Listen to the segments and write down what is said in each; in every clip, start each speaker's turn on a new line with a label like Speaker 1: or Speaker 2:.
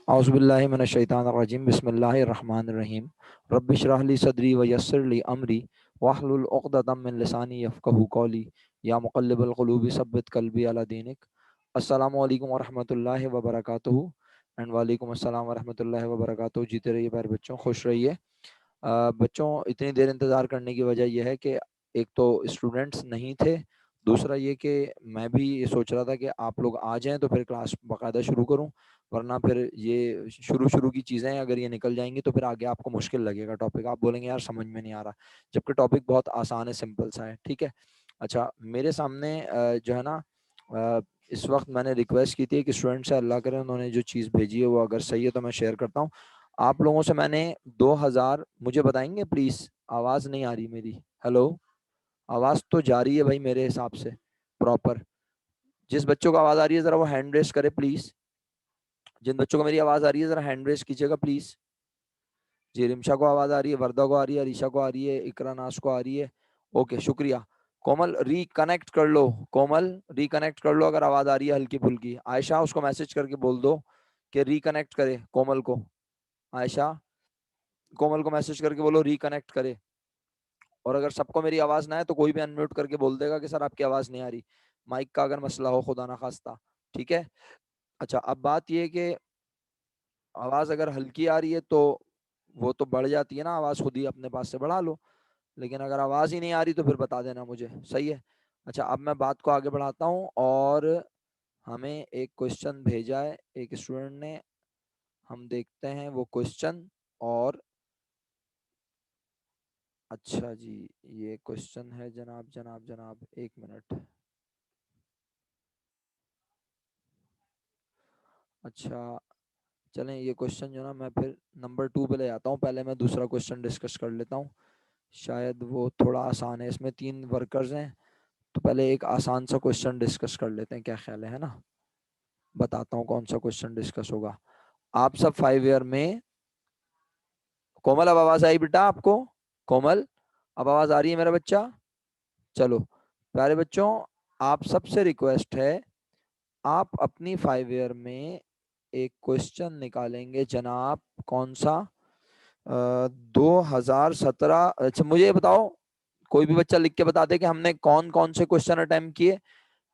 Speaker 1: औज़ुबिल्लाहि मिनश्शैतानिर्रजीम बिस्मिल्लाहिर्रहमानिर्रहीम रब्बि इश्रह ली सदरी व यस्सिर ली अमरी वहलुल उक़दतम मिन लिसानी यफ़क़हू क़ौली या मुक़ल्लिबल क़ुलूबि सब्बित क़ल्बी अला दीनिक। अस्सलामु अलैकुम व रहमतुल्लाहि व बरकातुहू। एंड वालेकुम अस्सलाम व रहमतुल्लाहि व बरकातुहू। जीते रहिए प्यारे बच्चों, खुश रहिए। बच्चों, इतनी देर इंतज़ार करने की वजह यह है कि एक तो स्टूडेंट्स नहीं थे, दूसरा ये कि मैं भी ये सोच रहा था कि आप लोग आ जाएं तो फिर क्लास बाकायदा शुरू करूं, वरना फिर ये शुरू शुरू की चीज़ें अगर ये निकल जाएंगी तो फिर आगे आपको मुश्किल लगेगा। टॉपिक आप बोलेंगे यार समझ में नहीं आ रहा, जबकि टॉपिक बहुत आसान है, सिंपल सा है। ठीक है। अच्छा, मेरे सामने जो है ना, इस वक्त मैंने रिक्वेस्ट की थी कि स्टूडेंट से, अल्लाह करे उन्होंने जो चीज़ भेजी है वो अगर सही है तो मैं शेयर करता हूँ आप लोगों से। मैंने 2000, मुझे बताएंगे प्लीज, आवाज नहीं आ रही मेरी? हेलो, आवाज तो जा रही है भाई मेरे हिसाब से प्रॉपर। जिस बच्चों को आवाज आ रही है जरा वो हैंड रेस करे प्लीज। जिन बच्चों को मेरी आवाज आ रही है जरा हैंड रेस कीजिएगा प्लीज। जी, रिमशा को आवाज आ रही है, वर्दा को आ रही है, अरीशा को आ रही है, इकरा नाश को आ रही है। ओके, शुक्रिया। कोमल रिकनेक्ट कर लो, कोमल रिकनेक्ट कर लो अगर आवाज आ रही है हल्की फुल्की। आयशा, उसको मैसेज करके बोल दो कि रिकनेक्ट करे कोमल को। आयशा, कोमल को मैसेज करके बोलो रिकनेक्ट करे। और अगर सबको मेरी आवाज ना है तो कोई भी अनम्यूट करके बोल देगा कि सर आपकी आवाज नहीं आ रही, माइक का अगर मसला हो, खुदा ना खास्ता। ठीक है। अच्छा, अब बात यह कि आवाज अगर हल्की आ रही है तो वो तो बढ़ जाती है ना, आवाज खुद ही अपने पास से बढ़ा लो। लेकिन अगर आवाज ही नहीं आ रही तो फिर बता देना मुझे, सही है। अच्छा, अब मैं बात को आगे बढ़ाता हूँ। और हमें एक क्वेश्चन भेजा है एक स्टूडेंट ने, हम देखते हैं वो क्वेश्चन। और अच्छा जी, ये क्वेश्चन है जनाब जनाब जनाब, एक मिनट। अच्छा, चलें ये क्वेश्चन जो ना मैं फिर नंबर 2 पे ले जाता हूँ, पहले मैं दूसरा क्वेश्चन डिस्कस कर लेता हूँ। शायद वो थोड़ा आसान है, इसमें 3 वर्कर्स हैं, तो पहले एक आसान सा क्वेश्चन डिस्कस कर लेते हैं, क्या ख्याल है ना? बताता हूँ कौन सा क्वेश्चन डिस्कस होगा। आप सब 5 ईयर में, कोमल अब आवाज आई बेटा आपको? कोमल, अब आवाज आ रही है मेरा बच्चा? चलो प्यारे बच्चों, आप सबसे रिक्वेस्ट है, आप अपनी 5 ईयर में एक क्वेश्चन निकालेंगे जनाब। कौन सा? 2017। अच्छा मुझे ये बताओ, कोई भी बच्चा लिख के बता दे कि हमने कौन कौन से क्वेश्चन अटेम्प्ट किए।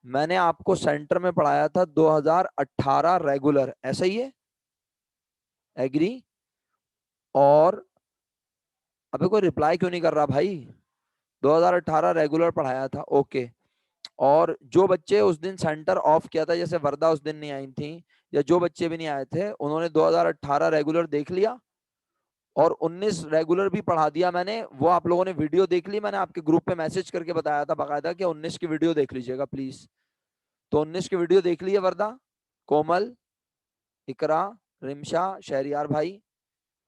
Speaker 1: मैंने आपको सेंटर में पढ़ाया था 2018 रेगुलर, ऐसा ही है? एग्री? और अबे कोई रिप्लाई क्यों नहीं कर रहा भाई? 2018 रेगुलर पढ़ाया था, ओके। और जो बच्चे उस दिन सेंटर ऑफ किया था, जैसे वर्दा उस दिन नहीं आई थी, या जो बच्चे भी नहीं आए थे, उन्होंने 2018 रेगुलर देख लिया और 19 रेगुलर भी पढ़ा दिया मैंने। वो आप लोगों ने वीडियो देख ली, मैंने आपके ग्रुप पे मैसेज करके बताया था बाकायदा कि 19 की वीडियो देख लीजिएगा प्लीज। तो 19 की वीडियो देख ली है वर्दा, कोमल, इकरा, रिमशा, शहरियार भाई,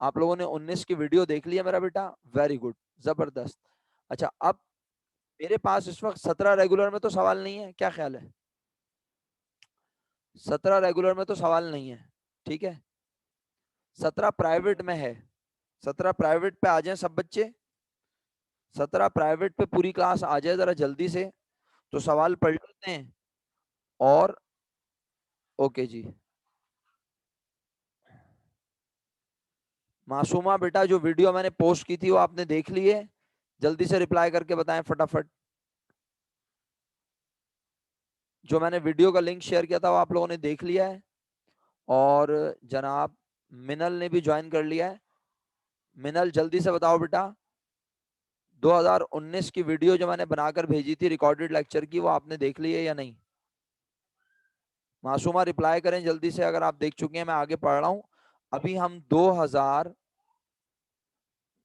Speaker 1: आप लोगों ने 19 की वीडियो देख ली है मेरा बेटा, वेरी गुड, जबरदस्त। अच्छा, अब मेरे पास इस वक्त 17 रेगुलर में तो सवाल नहीं है, क्या ख्याल है? 17 रेगुलर में तो सवाल नहीं है, ठीक है। 17 प्राइवेट में है। 17 प्राइवेट पे आ जाएं सब बच्चे, 17 प्राइवेट पे पूरी क्लास आ जाए जरा जल्दी से, तो सवाल पढ़ लेते हैं। और ओके जी, मासूमा बेटा, जो वीडियो मैंने पोस्ट की थी वो आपने देख ली है? जल्दी से रिप्लाई करके बताएं फटाफट। जो मैंने वीडियो का लिंक शेयर किया था वो आप लोगों ने देख लिया है? और जनाब मिनल ने भी ज्वाइन कर लिया है। मिनल जल्दी से बताओ बेटा, 2019 की वीडियो जो मैंने बनाकर भेजी थी रिकॉर्डेड लेक्चर की, वो आपने देख ली है या नहीं? मासूमा रिप्लाई करें जल्दी से अगर आप देख चुके हैं, मैं आगे पढ़ रहा हूं। अभी हम 2000,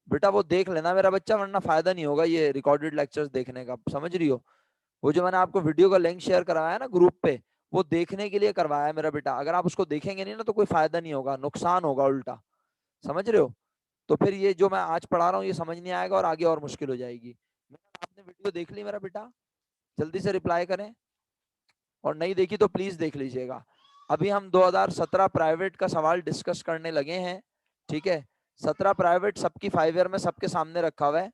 Speaker 1: बेटा वो देख लेना मेरा बच्चा, वरना फायदा नहीं होगा ये रिकॉर्डेड लेक्चर्स देखने का, समझ रही हो? वो जो मैंने आपको वीडियो का लिंक शेयर करवाया है ना ग्रुप पे, वो देखने के लिए करवाया है मेरा बेटा। अगर आप उसको देखेंगे नहीं ना तो कोई फायदा नहीं होगा, नुकसान होगा उल्टा, समझ रहे हो? तो फिर ये जो मैं आज पढ़ा रहा हूँ ये समझ नहीं आएगा और आगे और मुश्किल हो जाएगी। आपने वीडियो देख ली मेरा बेटा? जल्दी से रिप्लाई करें। और नहीं देखी तो प्लीज देख लीजिएगा। अभी हम 2017 प्राइवेट का सवाल डिस्कस करने लगे हैं, ठीक है। 17 प्राइवेट सबकी 5 ईयर में सबके सामने रखा हुआ है।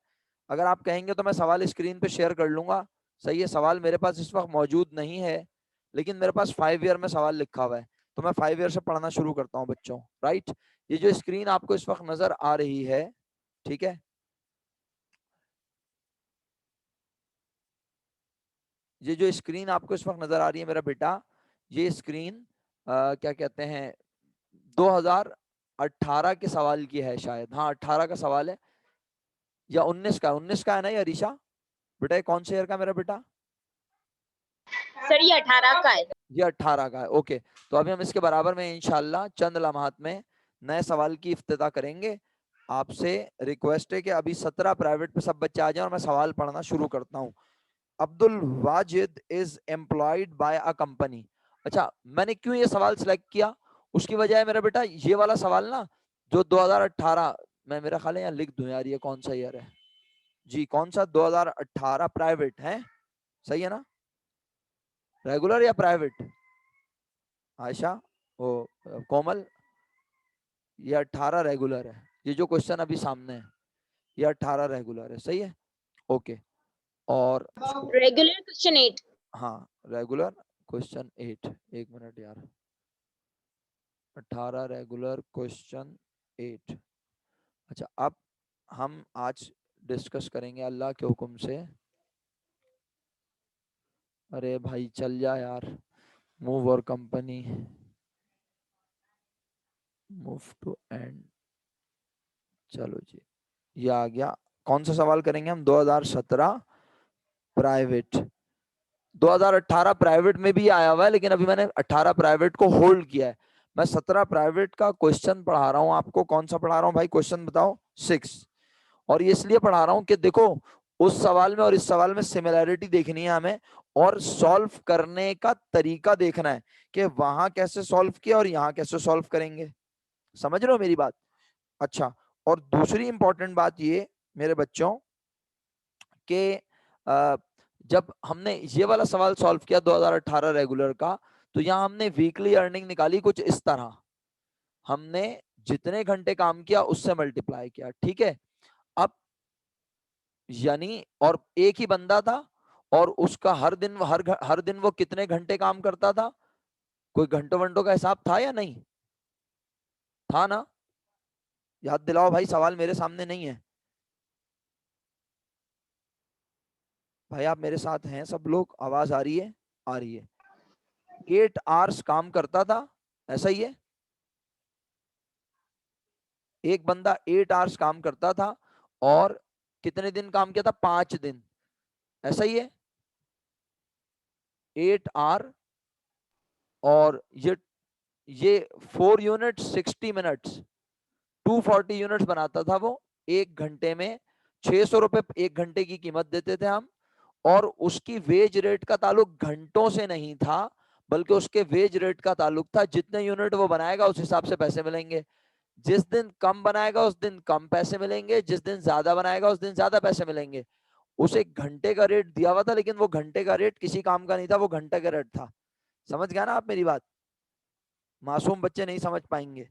Speaker 1: अगर आप कहेंगे तो मैं सवाल स्क्रीन पे शेयर कर लूंगा, सही है। सवाल मेरे पास इस वक्त मौजूद नहीं है, लेकिन मेरे पास 5 ईयर में सवाल लिखा हुआ है। तो मैं 5 ईयर से पढ़ना शुरू करता हूँ बच्चों, राइट। ये जो स्क्रीन आपको इस वक्त नजर आ रही है, ठीक है, ये जो स्क्रीन आपको इस वक्त नजर आ रही है मेरा बेटा, ये स्क्रीन क्या कहते हैं 2018 के सवाल की है शायद, हाँ 18 का सवाल है या 19 का, 19 का है ना ये अरीशा बेटा, ये कौन से ईयर का मेरा बेटा?
Speaker 2: सर ये 18 का है।
Speaker 1: ये 18 का है, ओके। तो अभी हम इसके बराबर में इंशाल्लाह चंद लम्हात में नए सवाल की इफ्तिताह करेंगे। आपसे रिक्वेस्ट है कि अभी 17 प्राइवेट पे सब बच्चे आ जाएं और मैं सवाल पढ़ना शुरू करता हूँ। Abdul Wajid is employed by a company. अच्छा, मैंने क्यों ये सवाल सिलेक्ट किया, उसकी वजह है मेरा बेटा, ये वाला सवाल ना जो 2018, मैं मेरा ख्याल है यहाँ लिख दूं यार, ये कौन सा ईयर है जी, कौन सा 2018 प्राइवेट है, सही है ना, रेगुलर या प्राइवेट? आयशा, ओ कोमल, ये 18 रेगुलर है, ये जो क्वेश्चन अभी सामने है ये 18 रेगुलर है, सही है, ओके। और
Speaker 2: रेगुलर क्वेश्चन 8।
Speaker 1: हाँ, रेगुलर क्वेश्चन 8, एक मिनट यार, 18 रेगुलर क्वेश्चन 8। अच्छा, अब हम आज डिस्कस करेंगे अल्लाह के हुक्म से, अरे भाई चल जा यार, मूव और कंपनी, मूव टू एंड, चलो जी, ये आ गया। कौन सा सवाल करेंगे हम? 2017 प्राइवेट, 2018 प्राइवेट में भी आया हुआ है, लेकिन अभी मैंने 18 प्राइवेट को होल्ड किया है। मैं 17 प्राइवेट का क्वेश्चन पढ़ा रहा हूं आपको। कौन सा पढ़ा रहा हूं भाई, क्वेश्चन बताओ? 6। और ये इसलिए पढ़ा रहा हूं कि देखो, उस सवाल में और इस सवाल में सिमिलैरिटी देखनी है हमें, और सॉल्व करने का तरीका देखना है कि वहां कैसे सॉल्व किया और यहाँ कैसे सॉल्व करेंगे। समझ रहे हो मेरी बात? अच्छा, और दूसरी इंपॉर्टेंट बात ये मेरे बच्चों कि जब हमने ये वाला सवाल सॉल्व किया 2018 रेगुलर का, तो यहाँ हमने वीकली अर्निंग निकाली कुछ इस तरह, हमने जितने घंटे काम किया उससे मल्टीप्लाई किया, ठीक है। अब यानी, और एक ही बंदा था और उसका हर दिन वो कितने घंटे काम करता था, कोई घंटों वंटों का हिसाब था या नहीं था ना? याद दिलाओ भाई, सवाल मेरे सामने नहीं है भाई, आप मेरे साथ हैं सब लोग? आवाज आ रही है? आ रही है। 8 आवर्स काम करता था, ऐसा ही है, एक बंदा 8 आवर्स काम करता था, और कितने दिन काम किया था? 5 दिन, ऐसा ही है, 8 आवर, और ये 4 यूनिट 60 मिनट्स, 240 यूनिट्स बनाता था वो एक घंटे में। 600 रुपए एक घंटे की कीमत देते थे हम, और उसकी वेज रेट का ताल्लुक घंटों से नहीं था, बल्कि उसके वेज रेट का ताल्लुक था जितने यूनिट वो बनाएगा उस हिसाब से पैसे मिलेंगे। जिस दिन कम बनाएगा उस दिन कम पैसे मिलेंगे, जिस दिन ज्यादा बनाएगा उस दिन ज्यादा पैसे मिलेंगे। उसे घंटे का रेट दिया हुआ था, लेकिन वो घंटे का रेट किसी काम का नहीं था, वो घंटे का रेट था। समझ गया ना आप मेरी बात? मासूम बच्चे नहीं समझ पाएंगे।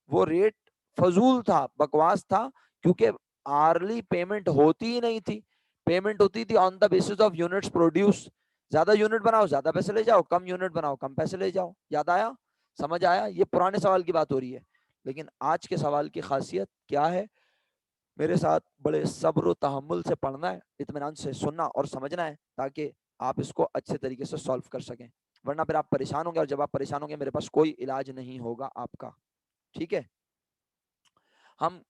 Speaker 1: वो रेट फजूल था, बकवास था, क्योंकि आर्ली पेमेंट होती ही नहीं थी। पेमेंट होती थी on the basis of units produce. ज्यादा यूनिट बनाओ ज्यादा पैसे ले जाओ, कम यूनिट बनाओ कम पैसे ले जाओ। याद आया? समझ आया? ये पुराने सवाल की बात हो रही है, लेकिन आज के सवाल की खासियत क्या है, मेरे साथ बड़े सब्र तहम्मुल से पढ़ना है, इत्मीनान से सुनना और समझना है, ताकि आप इसको अच्छे तरीके से सॉल्व कर सकें। वरना फिर आप परेशान होंगे, और जब आप परेशान होंगे मेरे पास कोई इलाज नहीं होगा आपका, ठीक है। हम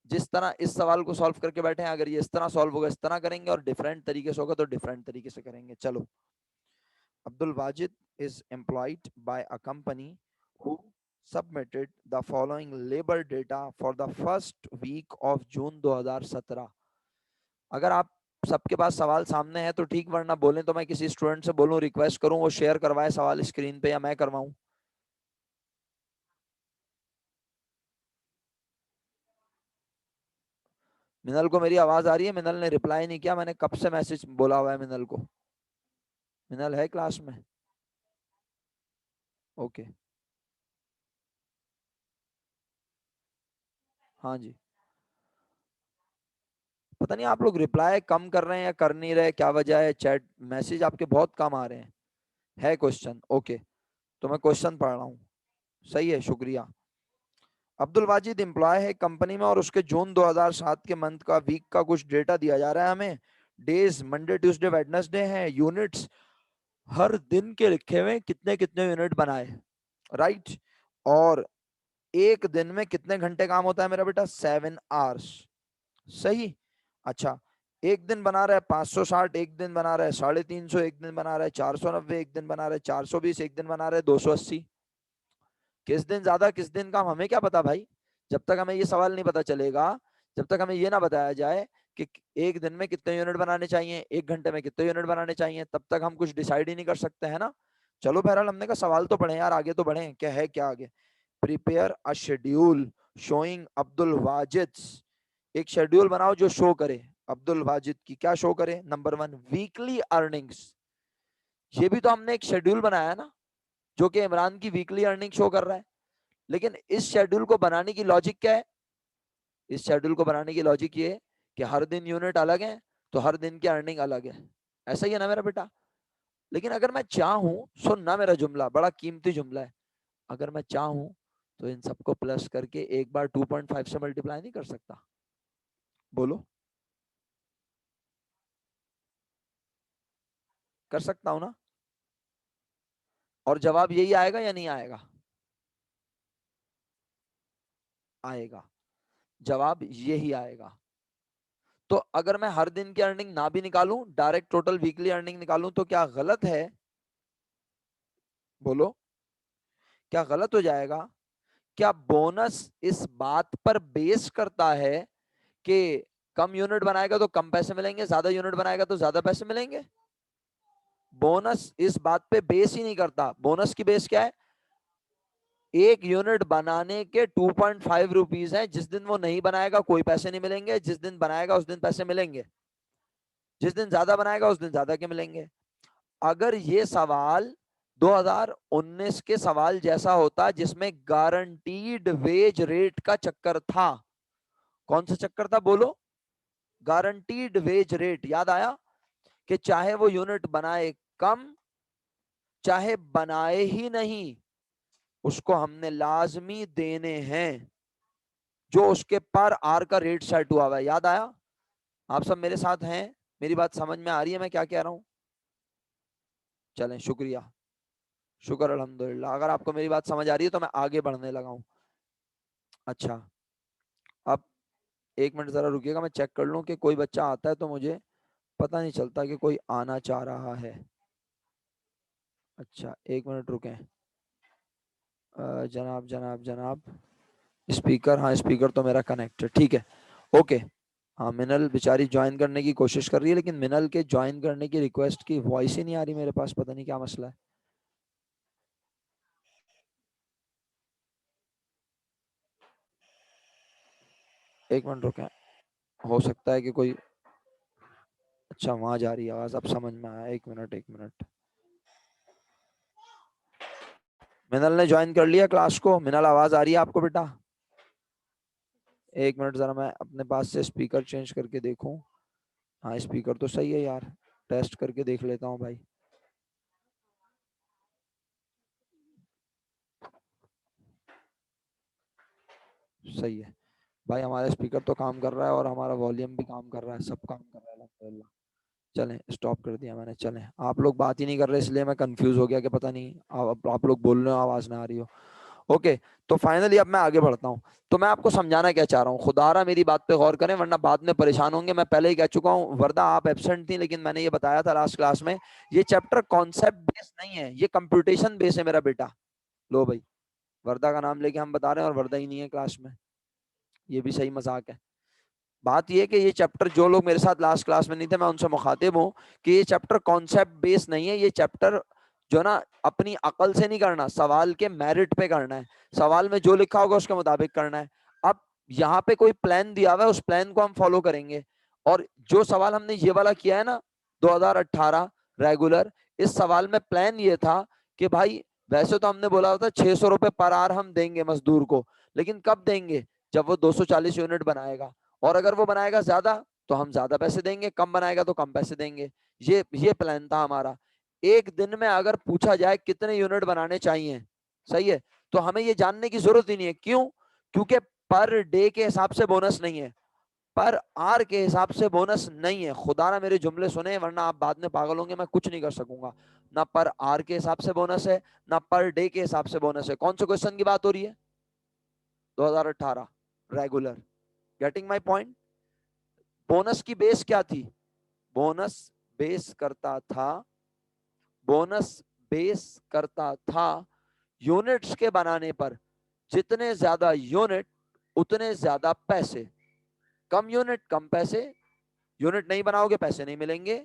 Speaker 1: जिस तरह इस सवाल को सॉल्व करके बैठे हैं, अगर ये इस तरह सॉल्व होगा इस तरह करेंगे, और डिफरेंट तरीके से होगा तो डिफरेंट तरीके से करेंगे। चलो, Abdul Wajid is employed by a company who submitted the following labor data for the first week of June 2017। अगर आप सबके पास सवाल सामने है तो ठीक, वरना बोलें तो मैं किसी स्टूडेंट से बोलूं, रिक्वेस्ट करूं वो शेयर करवाए सवाल स्क्रीन पे, या मैं करवाऊं? मिनल को मेरी आवाज आ रही है? मिनल ने रिप्लाई नहीं किया, मैंने कब से मैसेज बोला हुआ है मिनल को। मिनल है क्लास में? ओके, हाँ जी। पता नहीं आप लोग रिप्लाई कम कर रहे हैं या कर नहीं रहे, क्या वजह है? चैट मैसेज आपके बहुत कम आ रहे हैं। है क्वेश्चन? ओके, तो मैं क्वेश्चन पढ़ रहा हूँ। सही है, शुक्रिया। अब्दुल वाजिद एम्प्लॉय है कंपनी में और उसके जून 2007 के मंथ का, वीक का कुछ डेटा दिया जा रहा है हमें। डेज मंडे ट्यूसडे वेडनेसडे है। यूनिट्स हर दिन के लिखे हुए कितने कितने यूनिट बनाए, राइट। और एक दिन में कितने घंटे काम होता है मेरा बेटा? 7 आवर्स। सही। अच्छा, एक दिन बना रहा है 560, एक दिन बना रहा है 350, एक दिन बना रहा है 490, एक दिन बना रहा है 420, एक दिन बना रहा है 280। किस दिन ज्यादा किस दिन कम हमें क्या पता भाई? जब तक हमें ये सवाल नहीं पता चलेगा, जब तक हमें ये ना बताया जाए कि एक दिन में कितने यूनिट बनाने चाहिए, एक घंटे में कितने यूनिट बनाने चाहिए, तब तक हम कुछ डिसाइड ही नहीं कर सकते, है ना। चलो बहरहाल, हमने कहा सवाल तो पढ़े यार, आगे तो बढ़े। क्या है, क्या आगे? Prepare a schedule showing Abdul Wajid. एक शेड्यूल बनाओ जो शो करे अब्दुल वाजिद की। क्या शो करे? Number 1, weekly earnings. ये भी तो हमने एक शेड्यूल बनाया है ना, जो कि इमरान की वीकली अर्निंग शो कर रहा है। लेकिन इस शेड्यूल को बनाने की लॉजिक क्या है? इस शेड्यूल को बनाने की लॉजिक ये है कि हर दिन यूनिट अलग है, तो हर दिन की अर्निंग अलग है। ऐसा ही है ना मेरा बेटा? लेकिन अगर मैं चाहूं, सुनना मेरा जुमला, बड़ा कीमती जुमला है। अगर मैं चाहूं तो इन सबको प्लस करके एक बार 2.5 से मल्टीप्लाई नहीं कर सकता? बोलो, कर सकता हूं ना? और जवाब यही आएगा या नहीं आएगा? आएगा। जवाब यही आएगा। तो अगर मैं हर दिन की अर्निंग ना भी निकालूं, डायरेक्ट टोटल वीकली अर्निंग निकालूं, तो क्या गलत है? बोलो, क्या गलत हो जाएगा? क्या बोनस इस बात पर बेस करता है कि कम यूनिट बनाएगा तो कम पैसे मिलेंगे, ज्यादा यूनिट बनाएगा तो ज्यादा पैसे मिलेंगे? बोनस इस बात पे बेस ही नहीं करता। बोनस की बेस क्या है? एक यूनिट बनाने के 2.5 रुपीज है। जिस दिन वो नहीं बनाएगा कोई पैसे नहीं मिलेंगे, जिस दिन बनाएगा उस दिन पैसे मिलेंगे, जिस दिन ज्यादा बनाएगा उस दिन ज्यादा के मिलेंगे। अगर ये सवाल 2019 के सवाल जैसा होता जिसमें गारंटीड वेज रेट का चक्कर था, कौन सा चक्कर था बोलो? Guaranteed wage rate. याद आया कि चाहे वो यूनिट बनाए कम, चाहे बनाए ही नहीं, उसको हमने लाजमी देने हैं जो उसके पर आर का रेट सेट हुआ हुआ है। याद आया? आप सब मेरे साथ हैं? मेरी बात समझ में आ रही है मैं क्या कह रहा हूं? चलें, शुक्रिया, शुक्र अल्हम्दुलिल्लाह। अगर आपको मेरी बात समझ आ रही है तो मैं आगे बढ़ने लगा हूं। अच्छा, अब एक मिनट जरा रुकिएगा, मैं चेक कर लूं कि कोई बच्चा आता है तो मुझे पता नहीं चलता कि कोई आना चाह रहा है। अच्छा, एक मिनट रुकें। जनाब जनाब जनाब, स्पीकर, हाँ स्पीकर तो मेरा कनेक्ट है, ठीक है, ओके। हाँ, मिनल बेचारी ज्वाइन करने की कोशिश कर रही है, लेकिन मिनल के ज्वाइन करने की रिक्वेस्ट की वॉइस ही नहीं आ रही मेरे पास, पता नहीं क्या मसला है। एक मिनट रुकें, हो सकता है कि कोई, अच्छा वहां जा रही है आवाज, अब समझ में आया। एक मिनट, एक मिनट। मिनल ने ज्वाइन कर लिया क्लास को? मिनल, आवाज आ रही है आपको बेटा? एक मिनट, जरा मैं अपने पास से स्पीकर चेंज करके देखूं। हाँ, स्पीकर तो सही है यार, टेस्ट करके देख लेता हूँ भाई। सही है भाई, हमारा स्पीकर तो काम कर रहा है और हमारा वॉल्यूम भी काम कर रहा है, सब काम कर रहा है अल्हम्दुलिल्लाह। चलें, स्टॉप कर दिया मैंने। चलें, आप लोग बात ही नहीं कर रहे इसलिए मैं कंफ्यूज हो गया कि पता नहीं आप लोग बोल रहे हो आवाज ना आ रही हो। ओके, तो फाइनली अब मैं आगे बढ़ता हूँ। तो मैं आपको समझाना क्या चाह रहा हूँ, खुदारा मेरी बात पे गौर करें वरना बाद में परेशान होंगे। मैं पहले ही कह चुका हूँ, वर्दा आप एब्सेंट थी, लेकिन मैंने ये बताया था लास्ट क्लास में, ये चैप्टर कॉन्सेप्ट बेस्ड नहीं है, ये कंप्यूटेशन बेस्ड है मेरा बेटा। लो भाई, वर्दा का नाम लेके हम बता रहे हैं और वर्दा ही नहीं है क्लास में, ये भी सही मजाक है। बात ये कि ये चैप्टर, जो लोग मेरे साथ लास्ट क्लास में नहीं थे मैं उनसे मुखातिब हूँ कि ये चैप्टर कॉन्सेप्ट बेस्ड नहीं है। ये चैप्टर जो ना अपनी अकल से नहीं करना, सवाल के मेरिट पे करना है। सवाल में जो लिखा होगा उसके मुताबिक करना है। अब यहाँ पे कोई प्लान दिया हुआ है, उस प्लान को हम फॉलो करेंगे। और जो सवाल हमने ये वाला किया है ना 2018 रेगुलर, इस सवाल में प्लान ये था कि भाई वैसे तो हमने बोला था 600 रुपए पर आवर हम देंगे मजदूर को, लेकिन कब देंगे? जब वो 240 यूनिट बनाएगा। और अगर वो बनाएगा ज्यादा तो हम ज्यादा पैसे देंगे, कम बनाएगा तो कम पैसे देंगे। ये प्लान था हमारा। एक दिन में अगर पूछा जाए कितने यूनिट बनाने चाहिए, सही है, तो हमें ये जानने की जरूरत ही नहीं है। क्यों? क्योंकि पर डे के हिसाब से बोनस नहीं है, पर आर के हिसाब से बोनस नहीं है। खुदा ना मेरे जुमले सुने, वरना आप बाद में पागल होंगे, मैं कुछ नहीं कर सकूंगा। ना पर आर के हिसाब से बोनस है, ना पर डे के हिसाब से बोनस है। कौन से क्वेश्चन की बात हो रही है? 2018 regular. Getting my point? Bonus की बेस क्या थी? बोनस बेस करता था, बोनस बेस करता था यूनिट्स के बनाने पर। जितने ज्यादा यूनिट उतने ज्यादा पैसे, कम यूनिट कम पैसे। यूनिट नहीं बनाओगे पैसे नहीं मिलेंगे,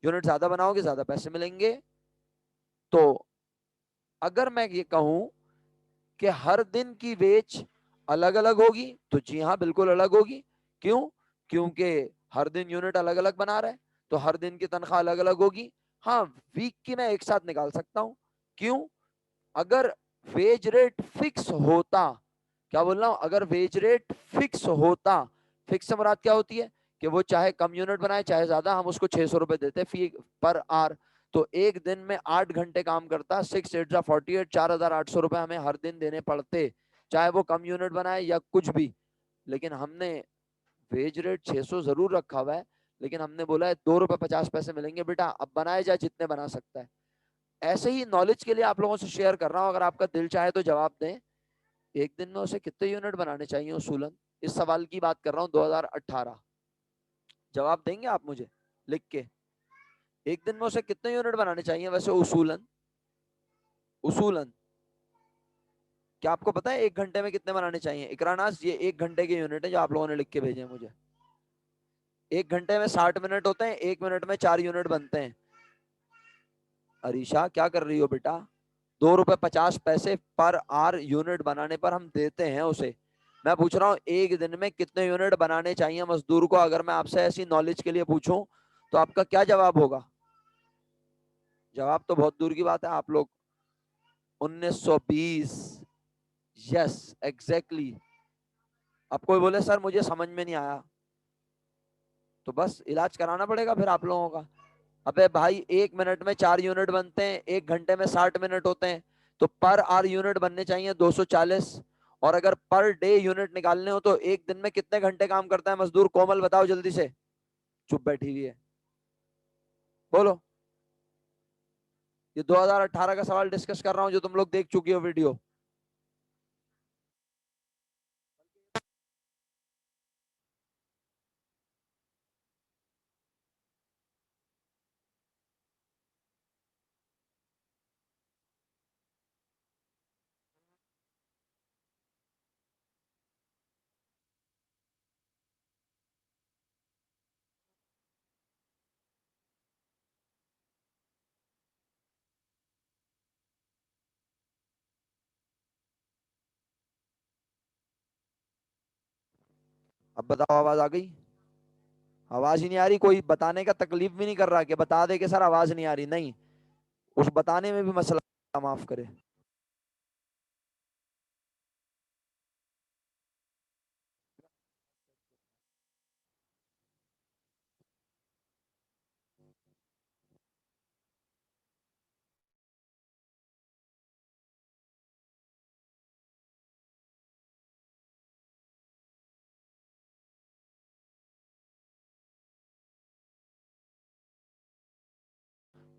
Speaker 1: यूनिट ज्यादा बनाओगे ज्यादा पैसे मिलेंगे। तो अगर मैं ये कहूं कि हर दिन की वेज अलग अलग होगी, तो जी हाँ बिल्कुल अलग होगी। क्यों? क्योंकि हर दिन यूनिट अलग अलग बना रहा है, तो हर दिन की तनख्वाह अलग अलग होगी। हाँ, वीक की मैं एक साथ निकाल सकता हूं। क्यों? अगर वेज रेट फिक्स होता, क्या बोल रहा हूं, अगर वेज रेट फिक्स होता, फिक्स से मुराद क्या होती है कि वो चाहे कम यूनिट बनाए चाहे ज्यादा, हम उसको 600 रुपए देते फी पर आर। तो एक दिन में 8 घंटे काम करता, 6 8 जा 48, 4,800 रुपए हमें हर दिन देने पड़ते, चाहे वो कम यूनिट बनाए या कुछ भी। लेकिन हमने वेज रेट 600 जरूर रखा हुआ है, लेकिन हमने बोला है 2 रुपए 50 पैसे मिलेंगे बेटा, अब बनाए जाए जितने बना सकता है। ऐसे ही नॉलेज के लिए आप लोगों से शेयर कर रहा हूं, अगर आपका दिल चाहे तो जवाब दें। एक दिन में उसे कितने यूनिट बनाने चाहिए उसूलन? इस सवाल की बात कर रहा हूं, 2018। जवाब देंगे आप मुझे लिख के? एक दिन में उसे कितने यूनिट बनाने चाहिए वैसे उसूलन? उसूलन क्या आपको पता है 1 घंटे में कितने बनाने चाहिए? इकरानास, ये 1 घंटे के यूनिट है जो आप लोगों ने लिख के भेजे हैं मुझे। 1 घंटे में 60 मिनट होते हैं, 1 मिनट में 4 यूनिट बनते हैं। अरीशा क्या कर रही हो बेटा? 2 रुपए 50 पैसे पर आर यूनिट बनाने पर हम देते हैं उसे। मैं पूछ रहा हूँ एक दिन में कितने यूनिट बनाने चाहिए मजदूर को? अगर मैं आपसे ऐसी नॉलेज के लिए पूछूं तो आपका क्या जवाब होगा? जवाब तो बहुत दूर की बात है, आप लोग 1920। Yes exactly. अब कोई बोले सर मुझे समझ में नहीं आया, तो बस इलाज कराना पड़ेगा फिर आप लोगों का। अबे भाई 1 मिनट में 4 यूनिट बनते हैं, 1 घंटे में 60 मिनट होते हैं, तो पर आर यूनिट बनने चाहिए 240। और अगर पर डे यूनिट निकालने हो तो एक दिन में कितने घंटे काम करता है मजदूर? कोमल बताओ जल्दी से, चुप बैठी हुई है, बोलो। ये 2018 का सवाल डिस्कस कर रहा हूं जो तुम लोग देख चुकी हो वीडियो। अब बताओ, आवाज आ गई? आवाज ही नहीं आ रही? कोई बताने का तकलीफ भी नहीं कर रहा कि बता दे कि सर आवाज नहीं आ रही? नहीं, उस बताने में भी मसला, माफ करे।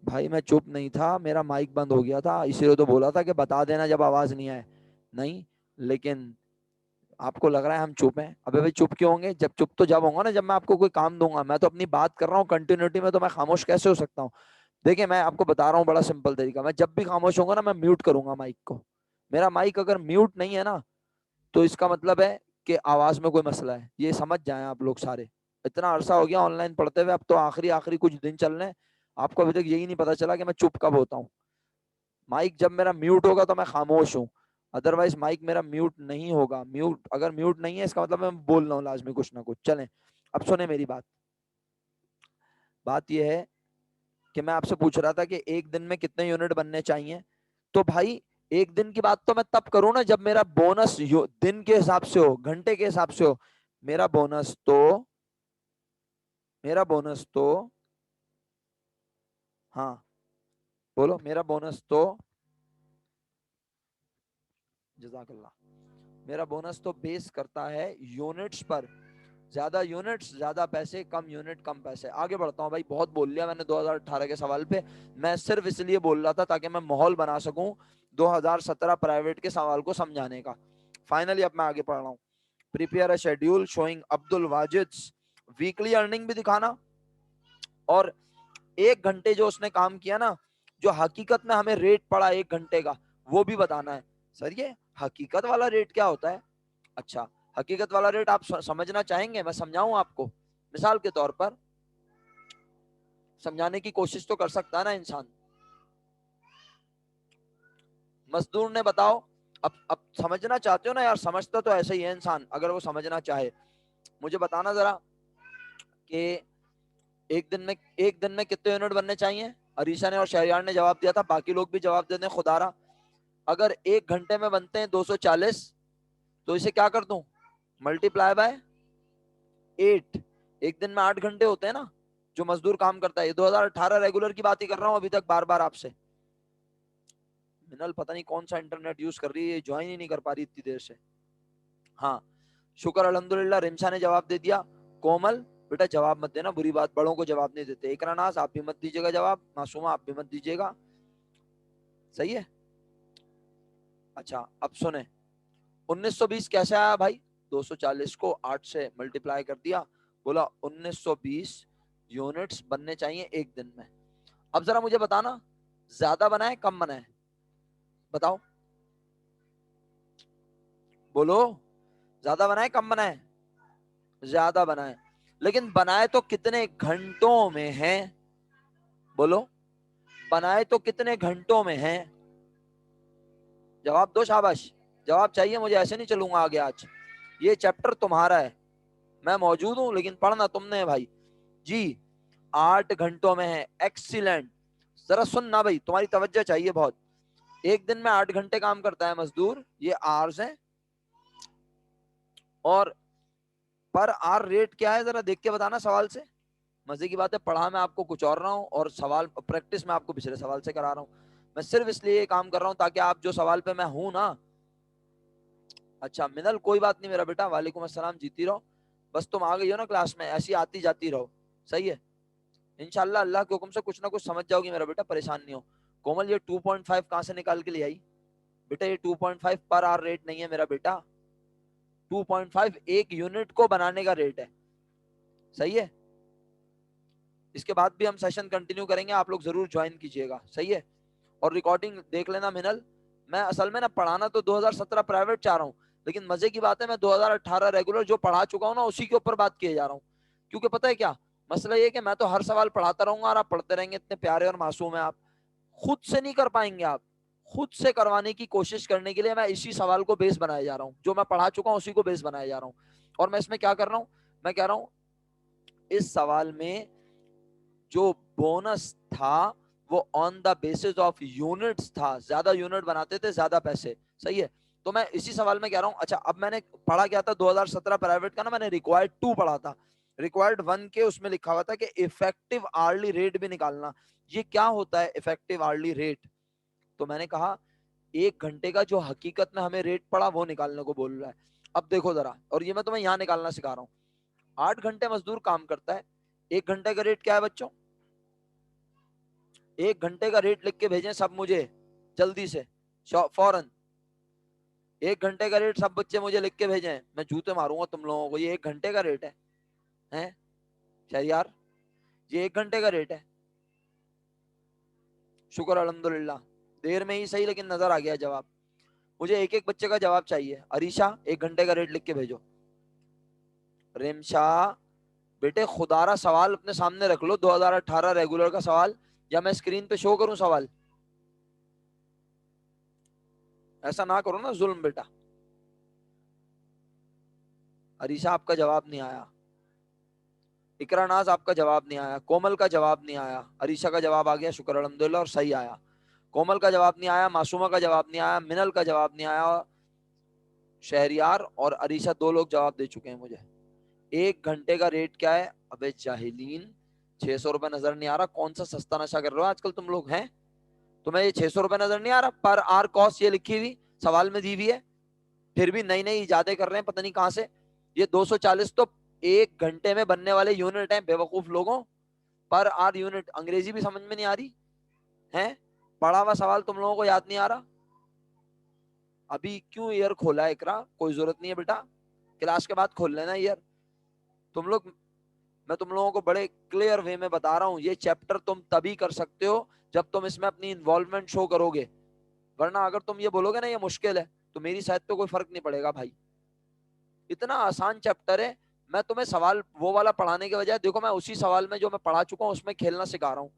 Speaker 1: भाई मैं चुप नहीं था, मेरा माइक बंद हो गया था, इसीलिए तो बोला था कि बता देना जब आवाज नहीं आए। नहीं, लेकिन आपको लग रहा है हम चुप हैं। अबे भाई चुप क्यों होंगे? जब चुप तो जब होगा ना जब मैं आपको कोई काम दूंगा। मैं तो अपनी बात कर रहा हूँ कंटिन्यूटी में, तो मैं खामोश कैसे हो सकता हूँ? देखिए मैं आपको बता रहा हूँ बड़ा सिंपल तरीका, मैं जब भी खामोश होऊंगा ना मैं म्यूट करूंगा माइक को। मेरा माइक अगर म्यूट नहीं है ना, तो इसका मतलब है कि आवाज में कोई मसला है। ये समझ जाए आप लोग सारे। इतना अरसा हो गया ऑनलाइन पढ़ते हुए, अब तो आखिरी आखिरी कुछ दिन चल रहे हैं, आपको अभी तक यही नहीं पता चला कि मैं चुप कब होता हूँ। माइक जब मेरा म्यूट होगा तो मैं खामोश हूँ, अदरवाइज माइक मेरा म्यूट नहीं होगा। म्यूट अगर म्यूट नहीं है इसका मतलब मैं बोल रहा हूँ लाजमी कुछ ना कुछ। चलें, अब सुने मेरी बात। बात यह है कि मैं आपसे पूछ रहा था कि एक दिन में कितने यूनिट बनने चाहिए। तो भाई एक दिन की बात तो मैं तब करूँ ना जब मेरा बोनस दिन के हिसाब से हो, घंटे के हिसाब से हो। मेरा बोनस तो मेरा बोनस तो हाँ, बोलो मेरा बोनस तो, जज़ाकल्लाह, मेरा बोनस तो बेस करता है यूनिट्स पर। ज्यादा यूनिट्स ज्यादा पैसे, कम यूनिट कम पैसे। आगे बढ़ता हूँ भाई, बहुत बोल लिया मैंने 2018 के सवाल पे। मैं सिर्फ इसलिए बोल रहा था ताकि मैं माहौल बना सकूं 2017 प्राइवेट के सवाल को समझाने का। फाइनली अब मैं आगे पढ़ रहा हूँ। Prepare a schedule showing Abdul Wajid's weekly earning भी दिखाना, और 1 घंटे जो उसने काम किया ना, जो हकीकत में हमें रेट पड़ा 1 घंटे का, वो भी बताना है। सर ये हकीकत वाला रेट क्या होता है? अच्छा, हकीकत वाला रेट आप समझना चाहेंगे? मैं समझाऊं आपको। मिसाल के तौर पर समझाने की कोशिश तो कर सकता है ना इंसान। मजदूर ने, बताओ, अब समझना चाहते हो ना यार? समझता तो ऐसे ही है इंसान अगर वो समझना चाहे। मुझे बताना जरा कि एक दिन में कितने यूनिट बनने चाहिए? अरीशा ने और शहरियार ने जवाब दिया था, बाकी लोग भी जवाब दे दें खुदारा। अगर 1 घंटे में बनते हैं 240, तो इसे क्या कर दूं? Multiply by 8। एक दिन में 8 घंटे होते हैं ना जो मजदूर काम करता है। ये 2018 रेगुलर की बात ही कर रहा हूं अभी तक बार बार आपसे। मिनल पता नहीं कौन सा इंटरनेट यूज कर रही है, ज्वाइन ही नहीं कर पा रही इतनी देर से। हाँ, शुक्र अल्हम्दुलिल्लाह, रिमशा ने जवाब दे दिया। कोमल बेटा जवाब मत देना, बुरी बात, बड़ों को जवाब नहीं देते। इकरा नाज आप भी मत दीजिएगा जवाब, मासूमा आप भी मत दीजिएगा, सही है? अच्छा अब सुने, 1920 कैसे आया भाई? 240 को 8 से मल्टीप्लाई कर दिया, बोला 1920 यूनिट्स बनने चाहिए 1 दिन में। अब जरा मुझे बताना, ज्यादा बनाए कम बनाए? बताओ, बोलो, ज्यादा बनाए कम बनाए? ज्यादा बनाए, लेकिन बनाए तो कितने घंटों में है? बोलो, बनाए तो कितने घंटों में है? जवाब दो, शाबाश। जवाब चाहिए मुझे, ऐसे नहीं चलूंगा आगे आज। ये चैप्टर तुम्हारा है, मैं मौजूद हूं लेकिन पढ़ना तुमने है भाई जी। 8 घंटों में है, एक्सीलेंट। जरा सुनना भाई, तुम्हारी तवज्जो चाहिए बहुत। एक दिन में 8 घंटे काम करता है मजदूर, ये आवर्स है। और पर आर रेट क्या है, जरा देख के बताना सवाल से। मजे की बात है, पढ़ा मैं आपको कुछ और रहा हूँ और सवाल प्रैक्टिस में आपको पिछले सवाल से करा रहा हूँ। मैं सिर्फ इसलिए ये काम कर रहा हूँ ताकि आप जो सवाल पे मैं हूं ना। अच्छा मिनल कोई बात नहीं मेरा बेटा, वालेकुम अस्सलाम, जीती रहो। बस तुम आ गई हो ना क्लास में, ऐसी आती जाती रहो, सही है? इंशाल्लाह अल्लाह के हुक्म से कुछ ना कुछ समझ जाओगी मेरा बेटा, परेशान नहीं हो। कोमल ये 2.5 कहां से निकाल के ले आई? बेटा ये 2.5 पर आवर रेट नहीं है मेरा बेटा, 2.5 एक यूनिट को बनाने का रेट है, सही है? इसके बाद भी हम सेशन कंटिन्यू करेंगे, आप लोग जरूर ज्वाइन कीजिएगा, सही है? और रिकॉर्डिंग देख लेना मिनल। मैं असल में ना पढ़ाना तो 2017 प्राइवेट चाह रहा हूँ, लेकिन मजे की बात है मैं 2018 रेगुलर जो पढ़ा चुका हूँ ना उसी के ऊपर बात किए जा रहा हूँ। क्योंकि पता है क्या मसला, ये कि मैं तो हर सवाल पढ़ाता रहूंगा और आप पढ़ते रहेंगे, इतने प्यारे और मासूम है आप, खुद से नहीं कर पाएंगे आप। खुद से करवाने की कोशिश करने के लिए मैं इसी सवाल को बेस बनाया जा रहा हूँ, जो मैं पढ़ा चुका हूँ उसी को बेस बनाया जा रहा हूँ। और मैं इसमें क्या कर रहा हूँ, मैं कह रहा हूँ इस सवाल में जो बोनस था वो on the basis of units था, ज्यादा यूनिट बनाते थे ज्यादा पैसे, सही है? तो मैं इसी सवाल में कह रहा हूं। अच्छा अब मैंने पढ़ा क्या था 2017 प्राइवेट का ना, मैंने रिक्वायर्ड 2 पढ़ा था। रिक्वायर्ड 1 के उसमें लिखा हुआ था कि इफेक्टिव आर्ली रेट भी निकालना। ये क्या होता है इफेक्टिव आर्ली रेट? तो मैंने कहा 1 घंटे का जो हकीकत में हमें रेट पड़ा वो निकालने को बोल रहा है। अब देखो जरा, और ये मैं तुम्हें यहां निकालना सिखा रहा हूँ। 8 घंटे मजदूर काम करता है, 1 घंटे का रेट क्या है बच्चों? 1 घंटे का रेट लिख के भेजें सब मुझे, जल्दी से, फौरन। 1 घंटे का रेट सब बच्चे मुझे लिख के भेजें, मैं जूते मारूंगा तुम लोगों को। ये 1 घंटे का रेट है, हैं शहरियार? ये 1 घंटे का रेट है। शुक्र अल्हम्दुलिल्लाह, देर में ही सही लेकिन नजर आ गया जवाब। मुझे एक एक बच्चे का जवाब चाहिए। अरीशा 1 घंटे का रेट लिख के भेजो। रिमशा बेटे खुदारा सवाल अपने सामने रख लो, 2018 रेगुलर का सवाल, या मैं स्क्रीन पे शो करूं सवाल? ऐसा ना करो ना जुल्म बेटा। अरीशा आपका जवाब नहीं आया, इकरा नाज आपका जवाब नहीं आया, कोमल का जवाब नहीं आया, अरीशा का जवाब आ गया, शुक्र अल्हम्दुलिल्लाह, और सही आया। कोमल का जवाब नहीं आया, मासूमा का जवाब नहीं आया, मिनल का जवाब नहीं आया, शहरियार और अरीशा 2 लोग जवाब दे चुके हैं मुझे। 1 घंटे का रेट क्या है? अबे जाहिलीन, 600 रुपए नजर नहीं आ रहा? कौन सा सस्ता नशा कर रहे हो आजकल तुम लोग हैं? तुम्हें ये 600 रुपए नजर नहीं आ रहा? पर आर कॉस्ट ये लिखी हुई सवाल में दी हुई है, फिर भी नई नई इजादें कर रहे हैं पता नहीं कहां से। ये 240 तो 1 घंटे में बनने वाले यूनिट हैं बेवकूफ लोगों। पर आर यूनिट, अंग्रेजी भी समझ में नहीं आ रही है? पढ़ा हुआ सवाल तुम लोगों को याद नहीं आ रहा? अभी क्यों ईयर खोला है इकरा? कोई जरूरत नहीं है बेटा, क्लास के बाद खोल लेना ईयर। तुम लोग, मैं तुम लोगों को बड़े क्लियर वे में बता रहा हूं, ये चैप्टर तुम तभी कर सकते हो जब तुम इसमें अपनी इन्वॉल्वमेंट शो करोगे। वरना अगर तुम ये बोलोगे ना ये मुश्किल है, तो मेरी शायद पे कोई फर्क नहीं पड़ेगा भाई। इतना आसान चैप्टर है। मैं तुम्हें सवाल वो वाला पढ़ाने के बजाय, देखो मैं उसी सवाल में जो मैं पढ़ा चुका हूं उसमें खेलना सिखा रहा हूं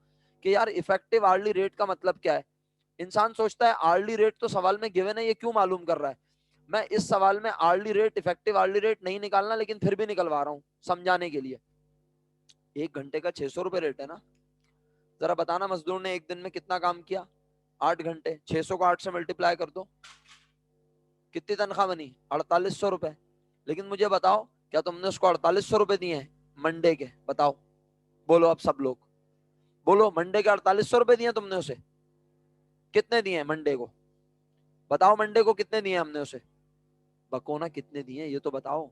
Speaker 1: कि यार इफेक्टिव आर्ली रेट का मतलब क्या है। इंसान सोचता है आर्ली रेट तो सवाल में गिवन है, ये क्यों मालूम कर रहा है। मैं इस सवाल में early rate, effective early rate नहीं निकालना, लेकिन फिर भी निकलवा रहा हूं समझाने के लिए। 1 घंटे का 600 रुपए रेट है ना। जरा बताना मजदूर ने एक दिन में कितना काम किया? 8 घंटे। 600 को 8 से मल्टीप्लाई कर दो, कितनी तनख्वाह बनी? 4800 रुपए। लेकिन मुझे बताओ, क्या तुमने उसको 4800 रुपए दिए हैं मंडे के? बताओ, बोलो अब सब लोग बोलो, मंडे के 4800 रुपए दिए तुमने उसे? कितने दिए हैं मंडे को? बताओ मंडे को कितने दिए हमने उसे? बकोना कितने दिए ये तो बताओ।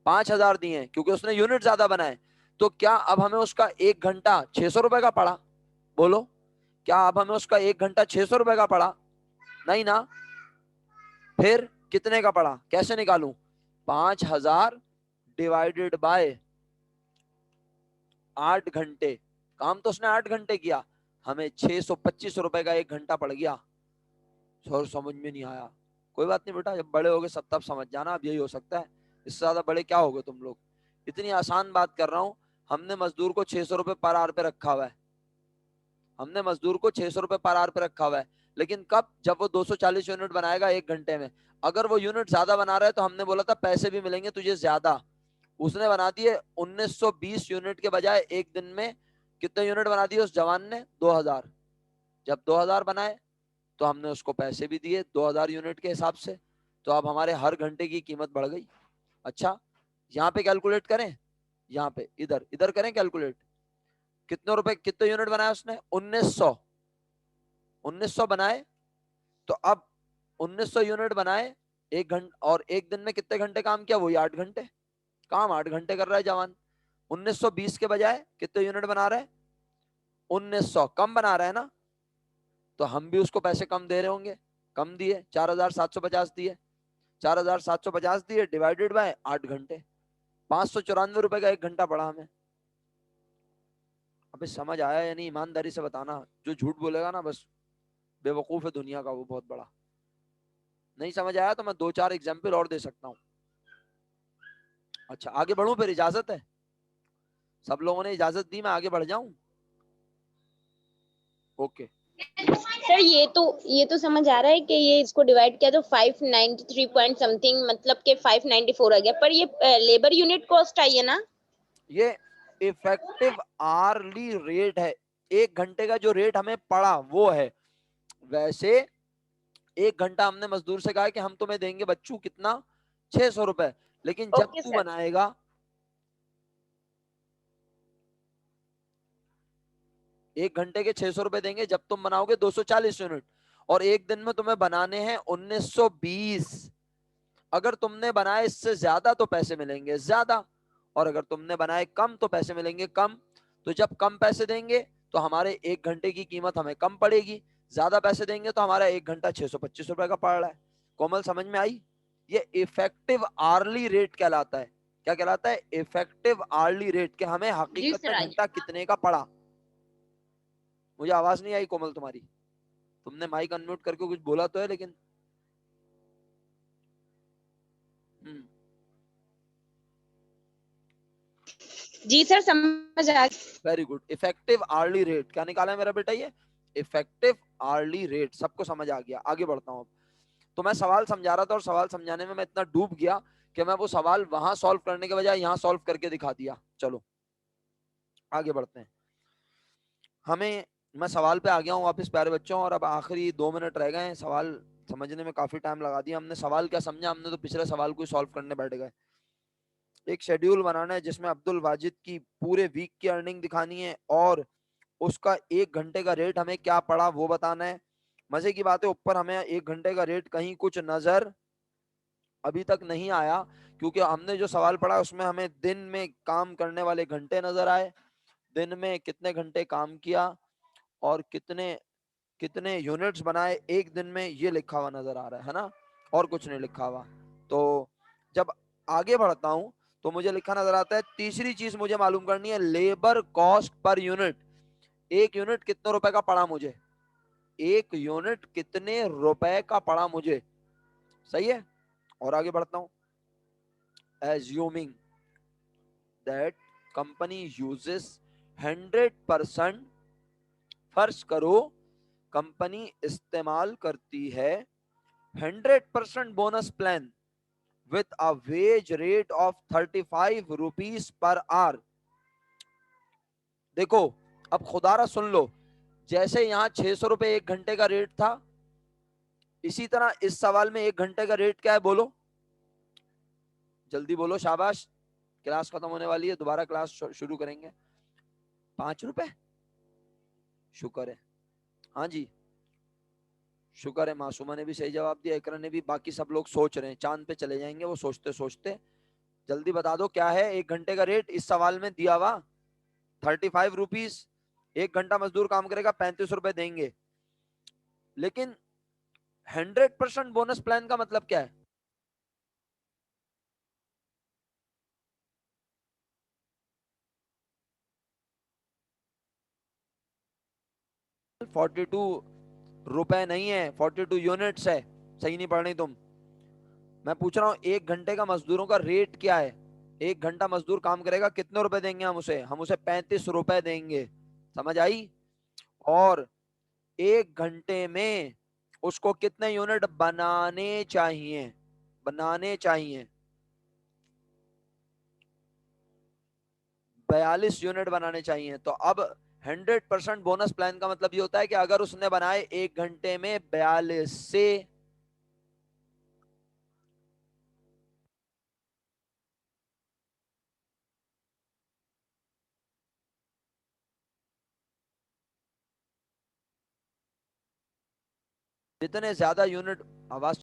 Speaker 1: 5000 दिए हैं क्योंकि उसने यूनिट ज्यादा बनाए। तो क्या अब हमें उसका 1 घंटा 600 रुपए का पड़ा? बोलो, क्या अब हमें उसका 1 घंटा 600 रुपए का पड़ा? नहीं ना। फिर कितने का पड़ा? कैसे निकालूं? 5000 डिवाइडेड बाय 8 घंटे। काम तो उसने 8 घंटे किया, हमें 625 रुपए का 1 घंटा पड़ गया। सर समझ में नहीं आया। कोई बात नहीं बेटा, जब बड़े हो गए सब तब समझ जाना। अब यही हो सकता है, इससे ज्यादा बड़े क्या हो गए तुम लोग। इतनी आसान बात कर रहा हूं। हमने मजदूर को 600 रुपए पर आवर पे रखा हुआ है। हमने मजदूर को 600 रुपए पर आवर पे रखा हुआ है। लेकिन कब? जब वो 240 यूनिट बनाएगा 1 घंटे में। अगर वो यूनिट ज्यादा बना रहा है तो हमने बोला था पैसे भी मिलेंगे तुझे ज्यादा। उसने बना दिए 1920 यूनिट के बजाय एक दिन में कितने यूनिट बना दिए उस जवान ने? 2000। जब 2000 बनाए तो हमने उसको पैसे भी दिए 2000 यूनिट के हिसाब से। तो अब हमारे हर घंटे की कीमत बढ़ गई। अच्छा, यहाँ पे कैलकुलेट करें, यहाँ पे इधर इधर करें कैलकुलेट। कितने रुपए, कितने यूनिट बनाए उसने? 1900। 1900 बनाए तो अब 1900 यूनिट बनाए 1 घंटे, और एक दिन में कितने घंटे काम किया? वही 8 घंटे। काम 8 घंटे कर रहा है जवान। 1920 के बजाय कितने यूनिट बना रहा है? 1900 कम बना रहा है ना। तो हम भी उसको पैसे कम दे रहे होंगे। कम दिए, 4750 दिए। 4750 दिए डिवाइडेड बाय 8 घंटे, 594 रुपए का 1 घंटा पड़ा हमें। अबे समझ आया या नहीं? ईमानदारी से बताना। जो झूठ बोलेगा ना बस बेवकूफ है दुनिया का वो बहुत बड़ा। नहीं समझ आया तो मैं 2-4 एग्जाम्पल और दे सकता हूँ। अच्छा आगे बढ़ूं फिर? इजाजत है? सब लोगों ने इजाजत दी, मैं आगे बढ़ जाऊं? ओके।
Speaker 2: सर ये तो समझ आ रहा है कि ये इसको डिवाइड किया तो 593 पॉइंट समथिंग, मतलब कि 594 आ गया। पर ये लेबर यूनिट कॉस्ट आई है ना।
Speaker 1: ये इफेक्टिव आरली रेट है। 1 घंटे का जो रेट हमें पड़ा वो है। वैसे 1 घंटा हमने मजदूर से कहा कि हम तुम्हें देंगे बच्चू कितना? 600 रुपए। लेकिन जब
Speaker 2: ओके
Speaker 1: तू
Speaker 2: सर।
Speaker 1: बनाएगा, 1 घंटे के 600 रुपए देंगे जब तुम बनाओगे 240 यूनिट। और एक दिन में तुम्हें बनाने हैं 1920। अगर तुमने बनाए इससे ज्यादा तो पैसे मिलेंगे ज्यादा, और अगर तुमने बनाए कम तो पैसे मिलेंगे कम। तो जब कम पैसे देंगे तो हमारे 1 घंटे की कीमत हमें कम पड़ेगी, ज्यादा पैसे देंगे तो हमारा 1 घंटा 625 रुपए का पड़ रहा है। कोमल समझ में आई? ये इफेक्टिव आर्ली रेट कहलाता है। क्या कहलाता है? इफेक्टिव आर्ली रेट, के हमें
Speaker 2: जी
Speaker 1: हकीकत
Speaker 2: सर
Speaker 1: में
Speaker 2: आज।
Speaker 1: घंटा कितने का पड़ा। मुझे आवाज नहीं आई कोमल तुम्हारी। तुमने माइक अनम्यूट करके कुछ बोला तो है लेकिन।
Speaker 2: जी सर समझ आ।
Speaker 1: Very good. Effective early rate क्या निकाला है मेरा बेटा? ये इफेक्टिव आर्ली रेट। सबको समझ आ गया? आगे बढ़ता हूं अब। तो मैं सवाल समझा रहा था और सवाल समझाने में मैं इतना डूब गया कि मैं वो सवाल वहां सॉल्व करने के बजाय यहां सॉल्व करके दिखा दिया। चलो आगे बढ़ते हैं। हमें, मैं सवाल पे आ गया हूँ वापस प्यारे बच्चों, और अब आखिरी 2 मिनट रह गए हैं। सवाल समझने में काफी टाइम लगा दिया हमने। सवाल क्या समझा हमने? तो पिछले सवाल को सॉल्व करने बैठ गए। एक शेड्यूल बनाना है जिसमें अब्दुल वाजिद की पूरे वीक की अर्निंग दिखानी है और उसका 1 घंटे का रेट हमें क्या पड़ा वो बताना है। मजे की बात है, ऊपर हमें 1 घंटे का रेट कहीं कुछ नजर अभी तक नहीं आया, क्योंकि हमने जो सवाल पढ़ा उसमें हमें दिन में काम करने वाले घंटे नजर आए, दिन में कितने घंटे काम किया और कितने कितने यूनिट्स बनाए एक दिन में, ये लिखा हुआ नजर आ रहा है ना, और कुछ नहीं लिखा हुआ। तो जब आगे बढ़ता हूं तो मुझे लिखा नजर आता है, तीसरी चीज मुझे मालूम करनी है, लेबर कॉस्ट पर यूनिट। एक यूनिट कितने रुपए का पड़ा मुझे, एक यूनिट कितने रुपए का पड़ा मुझे। सही है, और आगे बढ़ता हूं। एज्यूमिंग दैट कंपनी यूजेस 100%, फर्ज करो कंपनी इस्तेमाल करती है 100% bonus plan with a wage rate of 35 rupees per hour। देखो, अब खुदारा सुन लो, जैसे यहां 600 रुपए 1 घंटे का रेट था, इसी तरह इस सवाल में 1 घंटे का रेट क्या है बोलो, जल्दी बोलो, शाबाश। क्लास खत्म होने वाली है, दोबारा क्लास शुरू करेंगे। 5 रुपए, शुक्र है, हाँ जी, शुक्र है। मासूमा ने भी सही जवाब दिया, इकरा ने भी, बाकी सब लोग सोच रहे हैं, चांद पे चले जाएंगे वो सोचते सोचते। जल्दी बता दो क्या है 1 घंटे का रेट इस सवाल में दिया हुआ, 35 रुपीज। 1 घंटा मजदूर काम करेगा, 35 रुपए देंगे। लेकिन 100% बोनस प्लान का मतलब क्या है? ₹42 नहीं है, 42 यूनिट्स है। सही नहीं पढ़ रही तुम। मैं पूछ रहा हूं 1 घंटे का मजदूरों का रेट क्या है। 1 घंटा मजदूर काम करेगा, कितने रुपए देंगे हम उसे 35 रुपए देंगे। समझ आई? और 1 घंटे में उसको कितने यूनिट बनाने चाहिए, बनाने चाहिए 42 यूनिट बनाने चाहिए। तो अब 100% बोनस प्लान का मतलब ये होता है कि अगर उसने बनाए 1 घंटे में 42 से, जितने ज्यादा यूनिट, आवाज